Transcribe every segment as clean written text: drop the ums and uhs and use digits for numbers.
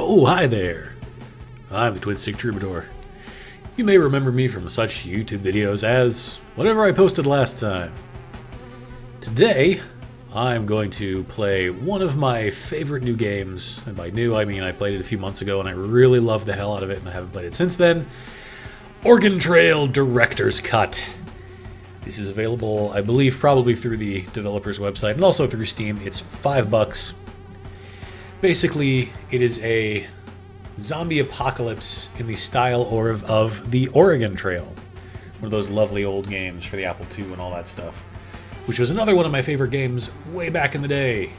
Oh, hi there. I'm the TwinStickTroubadour. You may remember me from such YouTube videos as whatever I posted last time. Today, I'm going to play one of my favorite new games, and by new I mean I played it a few months ago and I really loved the hell out of it and I haven't played it since then. Oregon Trail Director's Cut. This is available, I believe, probably through the developer's website and also through Steam. It's $5. Basically, it is a zombie apocalypse in the style of the Oregon Trail. One of those lovely old games for the Apple II and all that stuff. Which was another one of my favorite games way back in the day.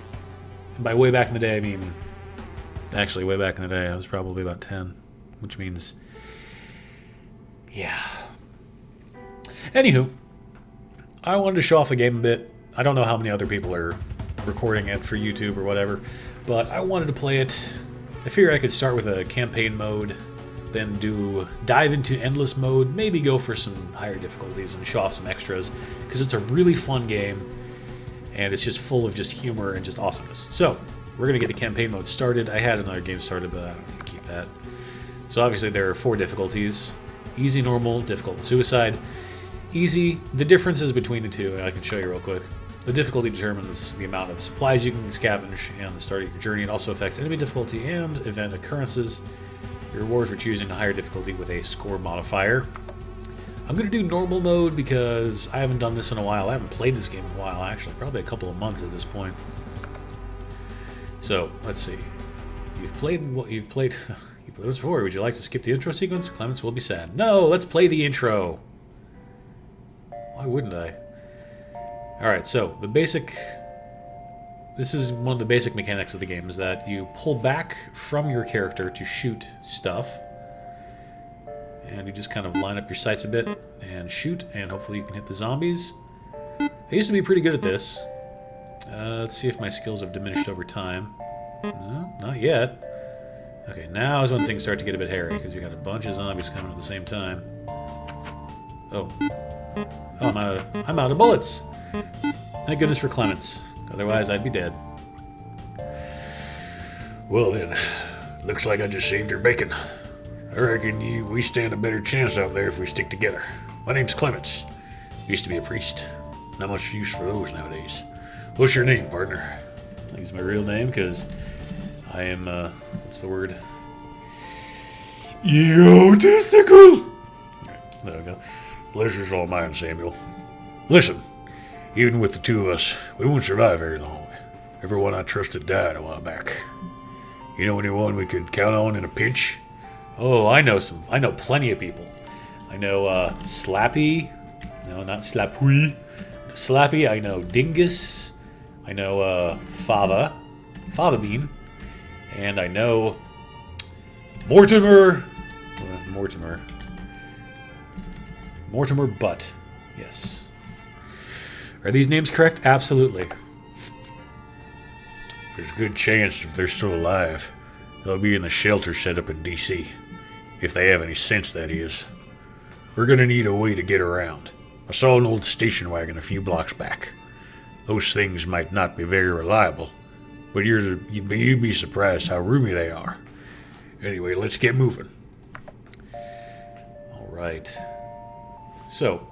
And by way back in the day, I mean... Actually, way back in the day, I was probably about 10. Which means... Yeah. Anywho, I wanted to show off the game a bit. I don't know how many other people are recording it for YouTube or whatever, but I wanted to play it. I figured I could start with a campaign mode, then dive into endless mode, maybe go for some higher difficulties and show off some extras, because it's a really fun game, and it's just full of just humor and just awesomeness. So, we're going to get the campaign mode started. I had another game started, but I don't need to keep that. So obviously there are 4 difficulties. Easy, normal, difficult, and suicide. Easy, the differences between the two, and I can show you real quick. The difficulty determines the amount of supplies you can scavenge and the start of your journey. It also affects enemy difficulty and event occurrences. Your rewards for choosing a higher difficulty with a score modifier. I'm going to do normal mode because I haven't done this in a while. I haven't played this game in a while, actually. Probably a couple of months at this point. So, let's see. You've played what you've played. You played this before. Would you like to skip the intro sequence? Clements will be sad. No, let's play the intro. Why wouldn't I? Alright, so this is one of the basic mechanics of the game, is that you pull back from your character to shoot stuff. And you just kind of line up your sights a bit and shoot, and hopefully you can hit the zombies. I used to be pretty good at this. Let's see if my skills have diminished over time. No, not yet. Okay, now is when things start to get a bit hairy, because you got a bunch of zombies coming at the same time. Oh, I'm out of bullets! Thank goodness for Clements. Otherwise, I'd be dead. Well then, looks like I just saved her bacon. I reckon we stand a better chance out there if we stick together. My name's Clements. Used to be a priest. Not much use for those nowadays. What's your name, partner? I use my real name because I am, what's the word? Egotistical! There we go. Pleasure's all mine, Samuel. Listen, even with the two of us, we won't survive very long. Everyone I trusted died a while back. You know anyone we could count on in a pinch? Oh, I know plenty of people. I know, Slappy. No, not Slappy. Slappy, I know Dingus. I know, Fava Bean. And I know Mortimer Butt. Yes. Are these names correct? Absolutely. There's a good chance if they're still alive, they'll be in the shelter set up in D.C. If they have any sense, that is. We're gonna need a way to get around. I saw an old station wagon a few blocks back. Those things might not be very reliable, but you'd be surprised how roomy they are. Anyway, let's get moving. All right. So,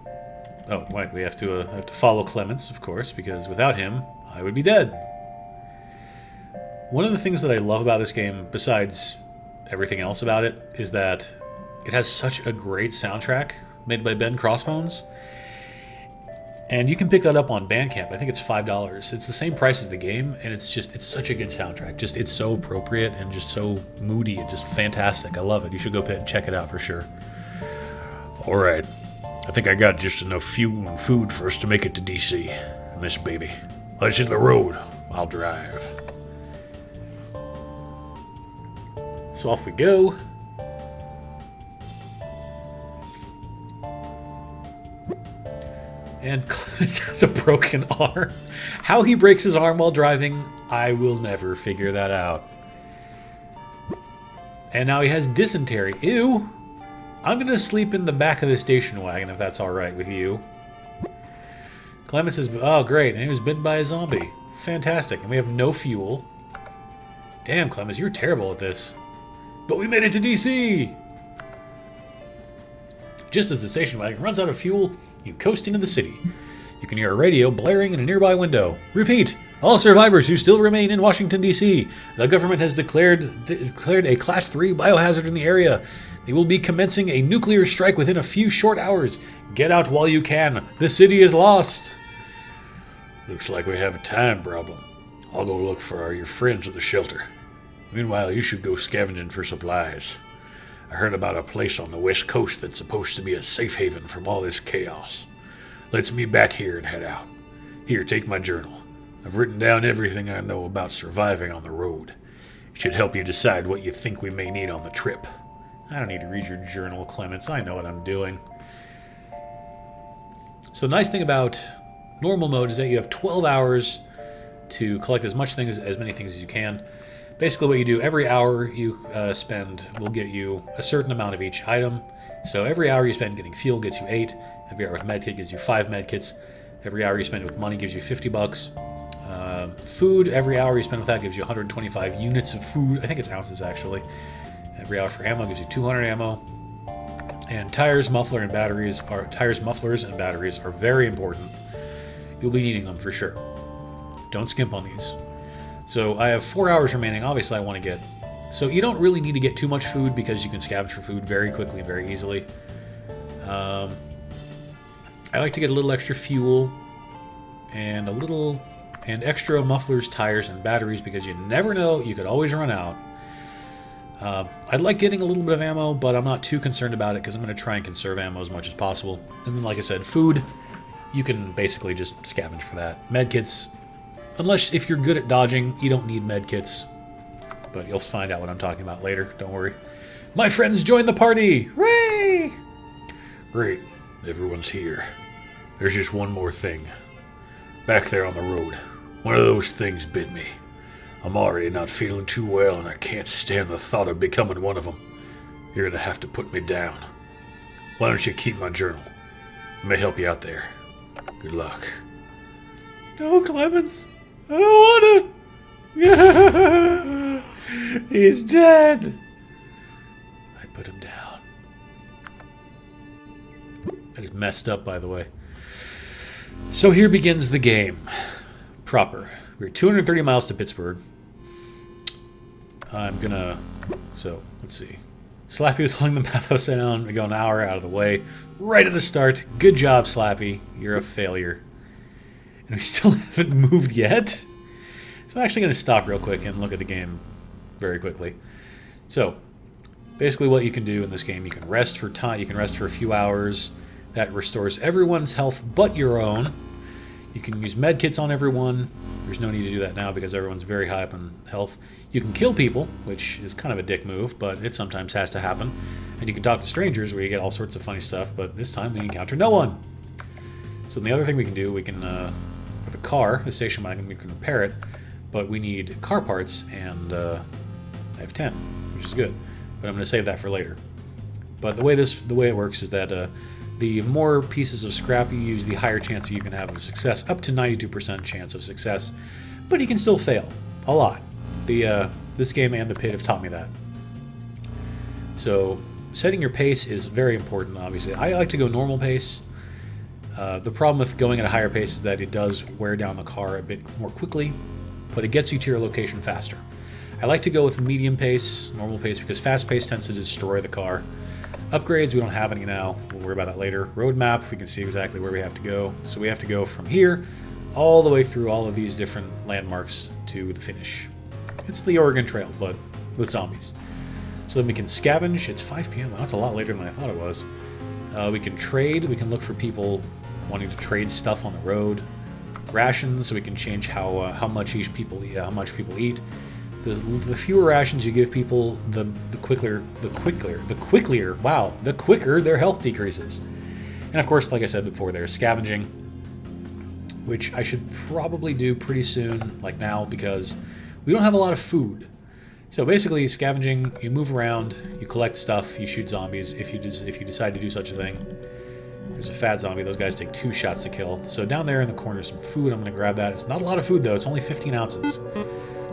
oh, wait, we have to follow Clements, of course, because without him, I would be dead. One of the things that I love about this game, besides everything else about it, is that it has such a great soundtrack made by Ben Crossbones. And you can pick that up on Bandcamp. I think it's $5. It's the same price as the game, and it's such a good soundtrack. It's so appropriate and just so moody and just fantastic. I love it. You should go check it out for sure. All right. I think I got just enough fuel and food for us to make it to D.C. Miss Baby. Let's hit the road. I'll drive. So off we go. And Clements has a broken arm. How he breaks his arm while driving, I will never figure that out. And now he has dysentery. Ew! I'm gonna sleep in the back of the station wagon if that's alright with you. Clements is... Oh, great. And he was bitten by a zombie. Fantastic. And we have no fuel. Damn, Clemens, you're terrible at this. But we made it to DC! Just as the station wagon runs out of fuel, you coast into the city. You can hear a radio blaring in a nearby window. Repeat! All survivors who still remain in Washington, D.C. The government has declared a Class 3 biohazard in the area. They will be commencing a nuclear strike within a few short hours. Get out while you can. The city is lost. Looks like we have a time problem. I'll go look for your friends at the shelter. Meanwhile, you should go scavenging for supplies. I heard about a place on the West Coast that's supposed to be a safe haven from all this chaos. Let's meet back here and head out. Here, take my journal. I've written down everything I know about surviving on the road. It should help you decide what you think we may need on the trip. I don't need to read your journal, Clements. I know what I'm doing. So the nice thing about normal mode is that you have 12 hours to collect as many things as you can. Basically what you do, every hour you spend will get you a certain amount of each item. So every hour you spend getting fuel gets you 8. Every hour with medkit gives you 5 medkits. Every hour you spend with money gives you $50. Food, every hour you spend with that gives you 125 units of food. I think it's ounces, actually. Every hour for ammo gives you 200 ammo. And tires, mufflers, and batteries are very important. You'll be needing them for sure. Don't skimp on these. So I have 4 hours remaining. Obviously, I want to get... So you don't really need to get too much food because you can scavenge for food very quickly and very easily. I like to get a little extra fuel and extra mufflers, tires, and batteries because you never know. You could always run out. I'd like getting a little bit of ammo, but I'm not too concerned about it because I'm going to try and conserve ammo as much as possible. And then, like I said, food, you can basically just scavenge for that. Medkits, unless if you're good at dodging, you don't need medkits. But you'll find out what I'm talking about later. Don't worry. My friends joined the party! Hooray! Great. Everyone's here. There's just one more thing. Back there on the road, one of those things bit me. I'm already not feeling too well, and I can't stand the thought of becoming one of them. You're gonna have to put me down. Why don't you keep my journal? It may help you out there. Good luck. No, Clemens. I don't want to. He's dead. I put him down. That is messed up, by the way. So here begins the game. Proper. We're 230 miles to Pittsburgh. I'm gonna... So, let's see. Slappy was holding the map upside down. We go an hour out of the way. Right at the start. Good job, Slappy. You're a failure. And we still haven't moved yet. So I'm actually going to stop real quick and look at the game very quickly. So, basically what you can do in this game, you can rest for time. You can rest for a few hours. That restores everyone's health but your own. You can use medkits on everyone. There's no need to do that now because everyone's very high up on health. You can kill people, which is kind of a dick move, but it sometimes has to happen. And you can talk to strangers where you get all sorts of funny stuff, but this time we encounter no one. So the other thing we can do, we can, for the car, the station wagon, we can repair it, but we need car parts, and I have 10, which is good. But I'm going to save that for later. But the way it works is that the more pieces of scrap you use, the higher chance you can have of success, up to 92% chance of success. But you can still fail a lot. This game and the pit have taught me that. So setting your pace is very important, obviously. I like to go normal pace. The problem with going at a higher pace is that it does wear down the car a bit more quickly, but it gets you to your location faster. I like to go with medium pace, normal pace, because fast pace tends to destroy the car. Upgrades, we don't have any now. We'll worry about that later. Roadmap, we can see exactly where we have to go. So we have to go from here all the way through all of these different landmarks to the finish. It's the Oregon Trail, but with zombies. So then we can scavenge. It's 5 p.m. Well, that's a lot later than I thought it was. We can trade. We can look for people wanting to trade stuff on the road. Rations, so we can change how much people eat. The fewer rations you give people, the quicker their health decreases. And of course, like I said before, there's scavenging, which I should probably do pretty soon, like now, because we don't have a lot of food. So basically, scavenging, you move around, you collect stuff, you shoot zombies if you decide to do such a thing. There's a fat zombie. Those guys take 2 shots to kill. So down there in the corner is some food. I'm going to grab that. It's not a lot of food, though. It's only 15 ounces.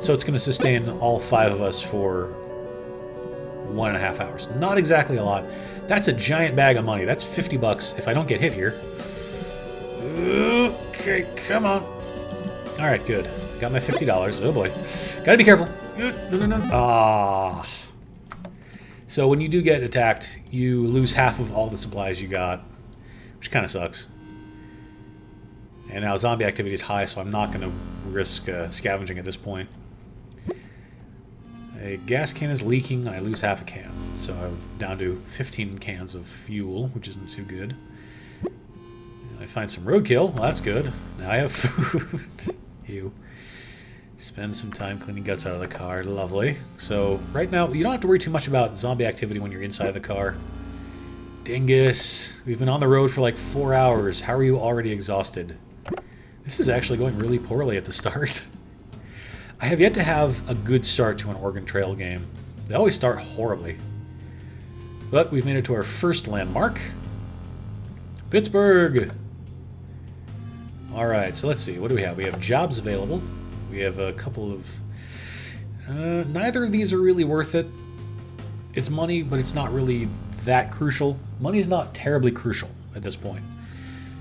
So it's going to sustain all 5 of us for 1.5 hours. Not exactly a lot. That's a giant bag of money. That's 50 bucks if I don't get hit here. Okay, come on. All right, good. Got my $50. Oh boy. Gotta be careful. Ah. So when you do get attacked, you lose half of all the supplies you got, which kind of sucks. And now zombie activity is high, so I'm not going to risk scavenging at this point. A gas can is leaking, and I lose half a can. So I'm down to 15 cans of fuel, which isn't too good. And I find some roadkill. Well, that's good. Now I have food. Ew. Spend some time cleaning guts out of the car. Lovely. So right now, you don't have to worry too much about zombie activity when you're inside the car. Dingus. We've been on the road for like 4 hours. How are you already exhausted? This is actually going really poorly at the start. I have yet to have a good start to an Oregon Trail game. They always start horribly. But we've made it to our first landmark. Pittsburgh! Alright, so let's see. What do we have? We have jobs available. We have a couple of... neither of these are really worth it. It's money, but it's not really that crucial. Money is not terribly crucial at this point.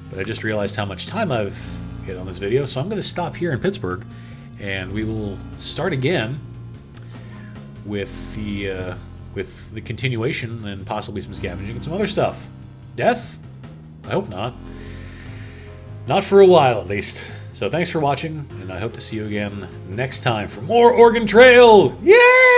But I just realized how much time I've hit on this video, so I'm going to stop here in Pittsburgh, and we will start again with the continuation and possibly some scavenging and some other stuff. Death? I hope not. Not for a while, at least. So thanks for watching, and I hope to see you again next time for more Oregon Trail! Yay!